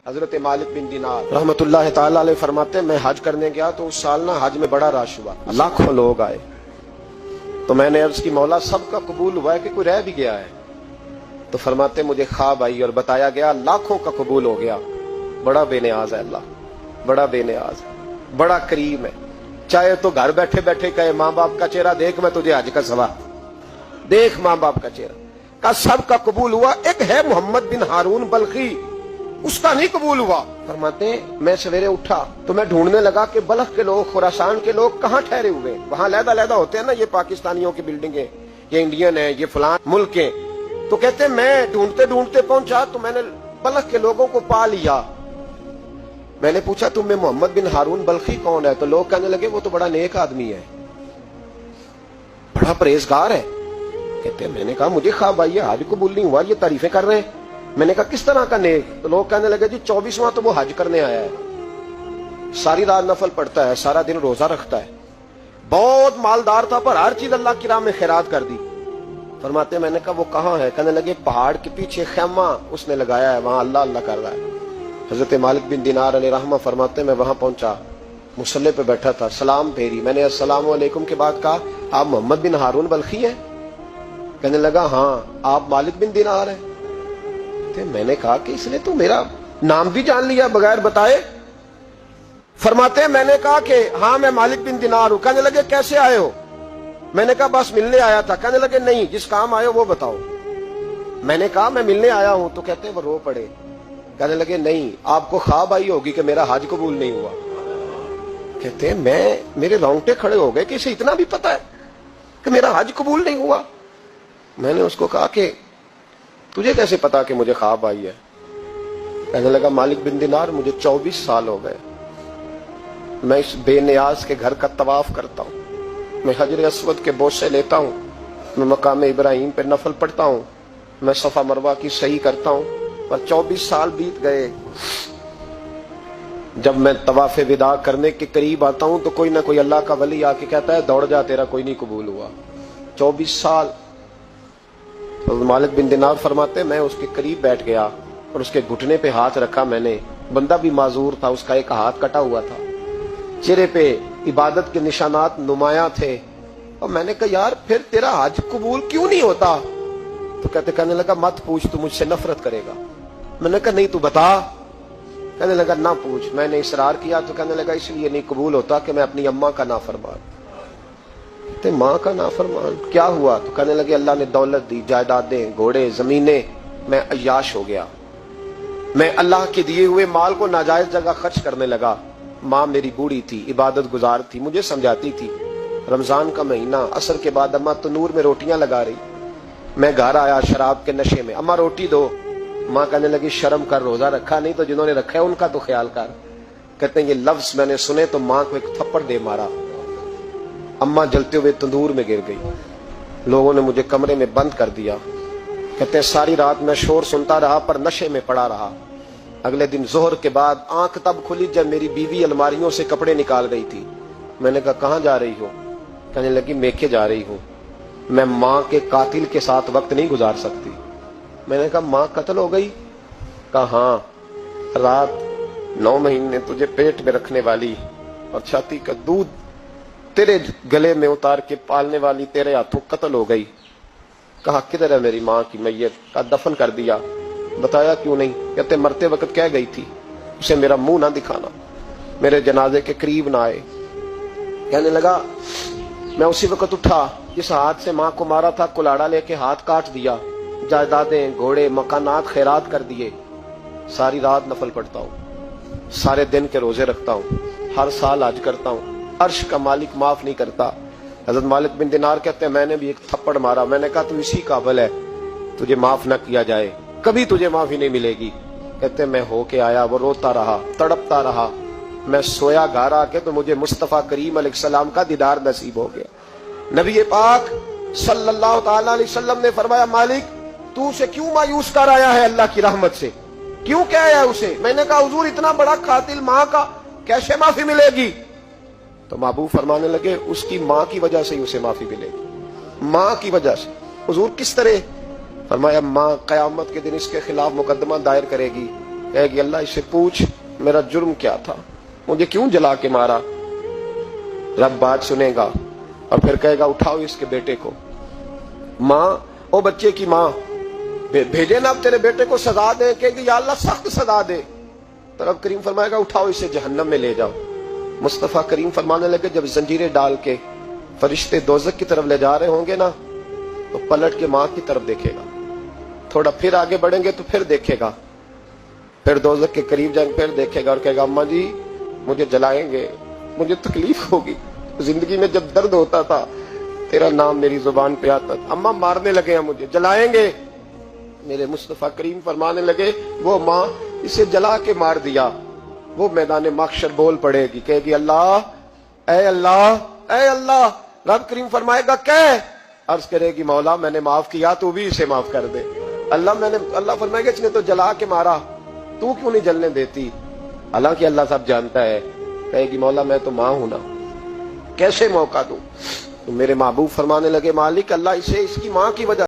حضرت مالک بن دینار رحمت اللہ تعالی علیہ فرماتے ہیں میں حج کرنے گیا تو اس سال نا حج میں بڑا رش ہوا، لاکھوں لوگ آئے، تو میں نے عرض کی مولا سب کا قبول ہوا ہے کہ کوئی رہ بھی گیا ہے؟ تو فرماتے مجھے خواب آئی اور بتایا گیا لاکھوں کا قبول ہو گیا۔ بڑا بے نیاز ہے اللہ، بڑا بے نیاز ہے، بڑا کریم ہے، چاہے تو گھر بیٹھے بیٹھے کہے ماں باپ کا چہرہ دیکھ میں تجھے حج کا ثواب دیکھ، ماں باپ کا چہرہ کا سب کا قبول ہوا، ایک ہے محمد بن ہارون بلخی اس کا نہیں قبول ہوا۔ فرماتے ہیں میں سویرے اٹھا تو میں ڈھونڈنے لگا کہ بلخ کے لوگ، خراسان کے لوگ کہاں ٹھہرے ہوئے، وہاں علیحدہ علیحدہ ہوتے ہیں نا، یہ پاکستانیوں کی بلڈنگیں، یہ انڈین ہیں، یہ فلان ملک ہیں، تو کہتے ہیں میں ڈھونڈتے ڈھونڈتے پہنچا تو میں نے بلخ کے لوگوں کو پا لیا۔ میں نے پوچھا تم میں محمد بن ہارون بلخی کون ہے؟ تو لوگ کہنے لگے وہ تو بڑا نیک آدمی ہے، بڑا پرہیزگار ہے۔ کہتے ہیں میں نے کہا مجھے خواب آئی ہے، حج قبول نہیں ہوا، یہ تعریفیں کر رہے ہیں۔ میں نے کہا کس طرح کا نیک؟ تو لوگ کہنے لگے جی 24واں تو وہ حج کرنے آیا ہے، ساری رات نفل پڑھتا ہے، سارا دن روزہ رکھتا ہے، بہت مالدار تھا پر ہر چیز اللہ کی راہ میں خیرات کر دی۔ فرماتے ہیں میں نے کہا وہ کہاں ہے؟ کہنے لگے پہاڑ کے پیچھے خیمہ اس نے لگایا ہے، وہاں اللہ اللہ کر رہا ہے۔ حضرت مالک بن دینار علیہ رحمہ فرماتے ہیں میں وہاں پہنچا، مصلی پہ بیٹھا تھا، سلام پھیری، میں نے السلام علیکم کے بعد کہا آپ محمد بن ہارون بلخی ہیں؟ کہنے لگا ہاں۔ آپ مالک بن دینار ہیں؟ میں نے کہا کہ اس نے تو میرا نام بھی جان لیا بغیر بتائے۔ فرماتے ہیں میں نے کہا کہ ہاں میں مالک بن دینار ہوں۔ کہنے لگے کیسے آئے ہو؟ میں نے کہا بس ملنے آیا تھا۔ کہنے لگے نہیں جس کام آئے ہو وہ بتاؤ۔ میں نے کہا میں ملنے آیا ہوں، تو کہتے ہیں وہ رو پڑے، کہنے لگے نہیں آپ کو خواب آئی ہوگی کہ میرا حج قبول نہیں ہوا۔ کہتے ہیں میرے رونگٹے کھڑے ہو گئے کہ اسے اتنا بھی پتا ہے کہ میرا حج قبول نہیں ہوا۔ میں نے اس کو کہا کہ تجھے کیسے پتا کہ مجھے خواب آئی ہے؟ کہنے لگا مالک بن دینار مجھے 24 سال ہو گئے، میں اس بے نیاز کے گھر کا طواف کرتا ہوں، میں حجر اسود کے بوسے لیتا ہوں، میں مقام ابراہیم پہ نفل پڑھتا ہوں، میں صفا مروہ کی سعی کرتا ہوں، پر 24 سال بیت گئے۔ جب میں طواف وداع کرنے کے قریب آتا ہوں تو کوئی نہ کوئی اللہ کا ولی آ کے کہتا ہے دوڑ جا تیرا کوئی نہیں قبول ہوا۔ 24 سال۔ مالک بن دینار فرماتے میں اس کے قریب بیٹھ گیا اور اس کے گھٹنے پہ ہاتھ رکھا، میں نے، بندہ بھی معذور تھا، اس کا ایک ہاتھ کٹا ہوا تھا، چہرے پہ عبادت کے نشانات نمایاں تھے، اور میں نے کہا یار پھر تیرا حج قبول کیوں نہیں ہوتا؟ تو کہنے لگا مت پوچھ تو مجھ سے نفرت کرے گا۔ میں نے کہا نہیں تو بتا۔ کہنے لگا نہ پوچھ۔ میں نے اصرار کیا تو کہنے لگا اس لیے نہیں قبول ہوتا کہ میں اپنی اماں کا نافرمان۔ تے ماں کا نافرمان کیا ہوا؟ تو کہنے لگے اللہ نے دولت دی، جائیدادیں، گھوڑے، زمینیں، میں عیاش ہو گیا، میں اللہ کے دیے ہوئے مال کو ناجائز جگہ خرچ کرنے لگا۔ ماں میری بوڑھی تھی، عبادت گزار تھی، مجھے سمجھاتی تھی۔ رمضان کا مہینہ، عصر کے بعد اماں تنور میں روٹیاں لگا رہی، میں گھر آیا شراب کے نشے میں، اماں روٹی دو۔ ماں کہنے لگی شرم کر، روزہ رکھا نہیں تو جنہوں نے رکھا ہے ان کا تو خیال کر۔ کہتے ہیں یہ لفظ میں نے سنے تو ماں کو ایک تھپڑ دے مارا، اماں جلتے ہوئے تندور میں گر گئی، لوگوں نے مجھے کمرے میں بند کر دیا۔ کہتے ہیں ساری رات میں شور سنتا رہا پر نشے میں پڑا رہا۔ اگلے دن ظہر کے بعد آنکھ تب کھلی جب میری بیوی الماریوں سے کپڑے نکال رہی تھی۔ میں نے کہا کہاں جا رہی ہو؟ کہنے لگی میکے جا رہی ہوں، میں ماں کے قاتل کے ساتھ وقت نہیں گزار سکتی۔ میں نے کہا ماں قتل ہو گئی؟ کہا ہاں، رات 9 مہینے تجھے پیٹ میں رکھنے والی اور چھاتی کا دودھ تیرے گلے میں اتار کے پالنے والی تیرے ہاتھوں قتل ہو گئی۔ کہا کدھر ہے میری ماں کی میت؟ کہا دفن کر دیا۔ بتایا کیوں نہیں؟ کہتے مرتے وقت کہہ گئی تھی اسے میرا منہ نہ دکھانا، میرے جنازے کے قریب نہ آئے۔ کہنے لگا میں اسی وقت اٹھا جس ہاتھ سے ماں کو مارا تھا، کلاڑا لے کے ہاتھ کاٹ دیا، جائیدادیں، گھوڑے، مکانات خیرات کر دیے۔ ساری رات نفل پڑھتا ہوں، سارے دن کے روزے رکھتا ہوں، ہر سال حج کرتا ہوں، عرش کا مالک معاف نہیں کرتا۔ حضرت مالک بن دینار کہتے ہیں میں نے بھی ایک تھپڑ مارا، میں نے کہا تو اسی قابل ہے تجھے معاف نہ کیا جائے، کبھی تجھے معافی نہیں ملے گی۔ کہتے ہیں میں ہو کے آیا، وہ روتا رہا، تڑپتا رہا، میں سویا گھر آ کے تو مجھے مصطفیٰ کریم علیہ السلام کا دیدار نصیب ہو گیا۔ نبی پاک صلی اللہ تعالی علیہ وسلم نے فرمایا مالک تو اسے کیوں مایوس کر آیا ہے اللہ کی رحمت سے، کیوں کیا ہے اسے؟ میں نے کہا حضور اتنا بڑا قاتل ماں کا کیسے معافی ملے گی؟ تو محبوب فرمانے لگے اس کی ماں کی وجہ سے ہی اسے معافی ملے گی، ماں کی وجہ سے۔ حضور کس طرح؟ فرمایا ماں قیامت کے دن اس کے خلاف مقدمہ دائر کرے گی، کہے گی اللہ اسے پوچھ میرا جرم کیا تھا, مجھے کیوں جلا کے مارا. رب بات سنے گا اور پھر کہے گا اٹھاؤ اس کے بیٹے کو. ماں, او بچے کی ماں, بھیجے نا اب تیرے بیٹے کو سزا دے. کہے گی یا اللہ سخت سزا دے. تو رب کریم فرمائے گا اٹھاؤ اسے جہنم میں لے جاؤ. مصطفیٰ کریم فرمانے لگے جب زنجیریں ڈال کے فرشتے دوزخ کی طرف لے جا رہے ہوں گے نا, تو پلٹ کے ماں کی طرف دیکھے گا, تھوڑا پھر آگے بڑھیں گے تو پھر دیکھے گا, پھر دوزخ کے قریب جائیں پھر دیکھے گا اور کہے گا اماں جی مجھے جلائیں گے, مجھے تکلیف ہوگی, زندگی میں جب درد ہوتا تھا تیرا نام میری زبان پہ آتا تھا, اماں مارنے لگے ہیں مجھے, جلائیں گے. میرے مصطفیٰ کریم فرمانے لگے وہ ماں اسے جلا کے مار دیا, وہ میدان محشر بول پڑے گی, کہے گی اللہ اے اللہ اے اللہ. رب کریم فرمائے گا کہ عرض کرے گی مولا میں نے معاف کیا تو بھی اسے معاف کر دے. اللہ فرمائے گا اس نے تو جلا کے مارا, تو کیوں نہیں جلنے دیتی. حالانکہ اللہ سب جانتا ہے. کہے گی مولا میں تو ماں ہوں نا, کیسے موقع دوں. تو میرے محبوب فرمانے لگے مالک اللہ اسے اس کی ماں کی وجہ